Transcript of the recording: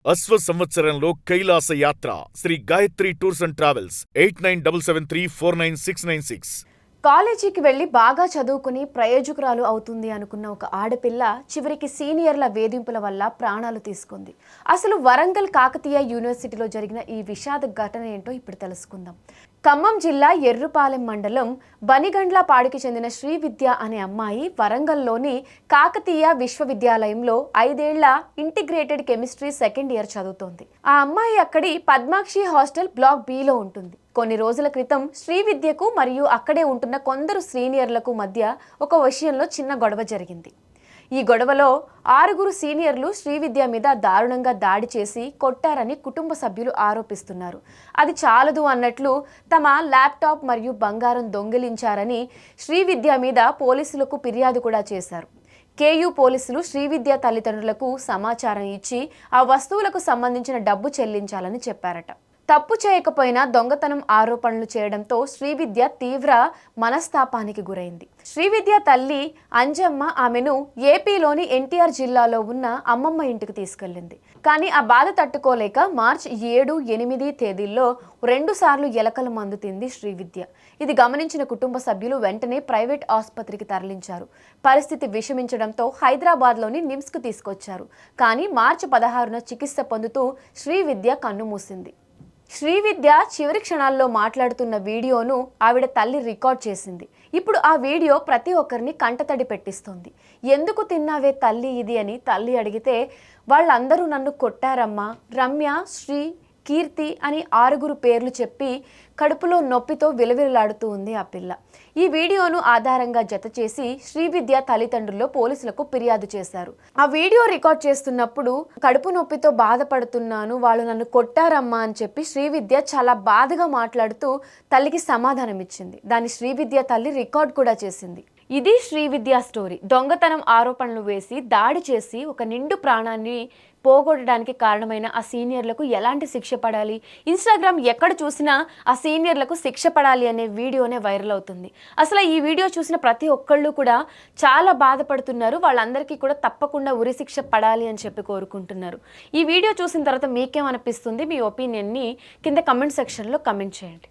అశ్వ సంవత్సరంలో కైలాస యాత్ర Shri Gayatri tours and travels 8977349696. కాలేజీకి వెళ్లి బాగా చదువుకుని ప్రయోజకురాలు అవుతుంది అనుకున్న ఒక ఆడపిల్ల చివరికి సీనియర్ల వేధింపుల వల్ల ప్రాణాలు తీసుకుంది. అసలు వరంగల్ కాకతీయ యూనివర్సిటీలో జరిగిన ఈ విషాద ఘటన ఏంటో ఇప్పుడు తెలుసుకుందాం. ఖమ్మం జిల్లా ఎర్రుపాలెం మండలం బనిగండ్లపాడుకి చెందిన శ్రీవిద్య అనే అమ్మాయి వరంగల్లోని కాకతీయ విశ్వవిద్యాలయంలో 5 ఏళ్ల ఇంటిగ్రేటెడ్ కెమిస్ట్రీ సెకండ్ ఇయర్ చదువుతోంది. ఆ అమ్మాయి అక్కడి పద్మాక్షి హాస్టల్ బ్లాక్ బిలో ఉంటుంది. కొన్ని రోజుల క్రితం శ్రీవిద్యకు మరియు అక్కడే ఉంటున్న కొందరు సీనియర్లకు మధ్య ఒక విషయంలో చిన్న గొడవ జరిగింది. ఈ గొడవలో 6 సీనియర్లు శ్రీవిద్య మీద దారుణంగా దాడి చేసి కొట్టారని కుటుంబ సభ్యులు ఆరోపిస్తున్నారు. అది చాలదు అన్నట్లు తమ ల్యాప్టాప్ మరియు బంగారం దొంగిలించారని శ్రీవిద్య మీద పోలీసులకు ఫిర్యాదు కూడా చేశారు. కేయూ పోలీసులు శ్రీవిద్య తల్లిదండ్రులకు సమాచారం ఇచ్చి ఆ వస్తువులకు సంబంధించిన డబ్బు చెల్లించాలని చెప్పారట. తప్పు చేయకపోయినా దొంగతనం ఆరోపణలు చేయడంతో శ్రీవిద్య తీవ్ర మనస్తాపానికి గురైంది. శ్రీవిద్య తల్లి అంజమ్మ ఆమెను ఏపీలోని ఎన్టీఆర్ జిల్లాలో ఉన్న అమ్మమ్మ ఇంటికి తీసుకెళ్లింది. కానీ ఆ బాధ తట్టుకోలేక మార్చి 7, 8 తేదీల్లో 2 సార్లు ఎలకల మందు తింది శ్రీవిద్య. ఇది గమనించిన కుటుంబ సభ్యులు వెంటనే ప్రైవేట్ ఆసుపత్రికి తరలించారు. పరిస్థితి విషమించడంతో హైదరాబాద్లోని నిమ్స్కు తీసుకొచ్చారు. కానీ మార్చి 16న చికిత్స పొందుతూ శ్రీవిద్య కన్నుమూసింది. శ్రీవిద్య చివరి క్షణాల్లో మాట్లాడుతున్న వీడియోను ఆవిడ తల్లి రికార్డ్ చేసింది. ఇప్పుడు ఆ వీడియో ప్రతి ఒక్కరిని కంటతడి పెట్టిస్తుంది. ఎందుకు తిన్నావే తల్లి ఇది అని తల్లి అడిగితే, వాళ్ళందరూ నన్ను కొట్టారమ్మా, రమ్య, శ్రీ, కీర్తి అని 6 పేర్లు చెప్పి కడుపులో నొప్పితో విలవిలలాడుతూ ఉంది ఆ పిల్ల. ఈ వీడియోను ఆధారంగా జత చేసి శ్రీవిద్య తల్లిదండ్రులు పోలీసులకు ఫిర్యాదు చేశారు. ఆ వీడియో రికార్డ్ చేస్తున్నప్పుడు కడుపు నొప్పితో బాధపడుతున్నాను, వాళ్ళు నన్ను కొట్టారమ్మా అని చెప్పి శ్రీవిద్య చాలా బాధగా మాట్లాడుతూ తల్లికి సమాధానం ఇచ్చింది. దాన్ని శ్రీవిద్య తల్లి రికార్డ్ కూడా చేసింది. ఇది శ్రీవిద్య స్టోరీ. దొంగతనం ఆరోపణలు వేసి దాడి చేసి ఒక నిండు ప్రాణాన్ని పోగొట్టడానికి కారణమైన ఆ సీనియర్లకు ఎలాంటి శిక్ష పడాలి, ఇన్స్టాగ్రామ్ ఎక్కడ చూసినా ఆ సీనియర్లకు శిక్ష పడాలి అనే వీడియోనే వైరల్ అవుతుంది. అసలు ఈ వీడియో చూసిన ప్రతి ఒక్కళ్ళు కూడా చాలా బాధపడుతున్నారు. వాళ్ళందరికీ కూడా తప్పకుండా ఉరిశిక్ష పడాలి అని చెప్పి కోరుకుంటున్నారు. ఈ వీడియో చూసిన తర్వాత మీకేమనిపిస్తుంది? మీ ఒపీనియన్ని కింద కమెంట్ సెక్షన్లో కమెంట్ చేయండి.